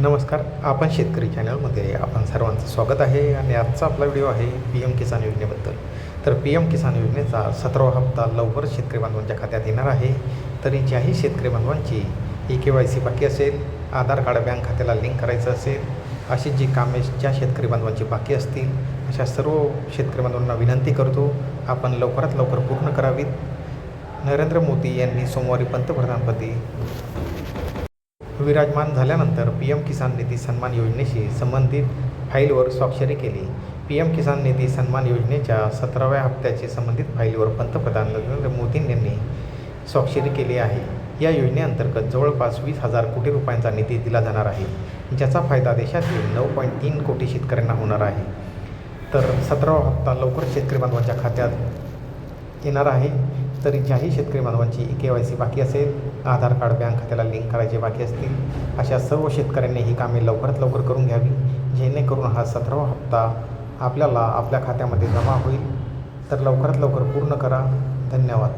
नमस्कार. आपण शेतकरी चॅनलमध्ये आपण सर्वांचं स्वागत आहे आणि आजचा आपला व्हिडिओ आहे पी एम किसान योजनेबद्दल. तर पी एम किसान योजनेचा 17वा हप्ता लवकरच शेतकरी बांधवांच्या खात्यात येणार आहे. तरी ज्याही शेतकरी बांधवांची KYC बाकी असेल, आधार कार्ड बँक खात्याला लिंक करायचं असेल, अशी जी कामे ज्या शेतकरी बांधवांची बाकी असतील, अशा सर्व शेतकरी बांधवांना विनंती करतो, आपण लवकरात लवकर पूर्ण करावीत. नरेंद्र मोदी यांनी सोमवारी पंतप्रधानपदी विराजमान झाल्यानंतर पी एम किसान निधी सन्मान योजनेशी संबंधित फाईलवर स्वाक्षरी केली. पी एम किसान निधी सन्मान योजनेच्या 17व्या हप्त्याची संबंधित फाईलवर पंतप्रधान नरेंद्र मोदी यांनी स्वाक्षरी केली आहे. या योजनेअंतर्गत जवळपास 20,000 कोटी रुपयांचा निधी दिला जाणार आहे, ज्याचा फायदा देशातील 9.3 कोटी शेतकऱ्यांना होणार आहे. तर 17वा हप्ता लवकर शेतकरी बांधवांच्या खात्यात येणार आहे. तरी ज्याही शेतकरी बांधवांची KYC बाकी असेल, आधार कार्ड बँक खात्याला लिंक करायचे बाकी असतील, अशा सर्व शेतकऱ्यांनी ही कामे लवकरात लवकर करून घ्यावी, जेणेकरून हा 17वा हप्ता आपल्याला आपल्या खात्यामध्ये जमा होईल. तर लवकरात लवकर पूर्ण करा. धन्यवाद.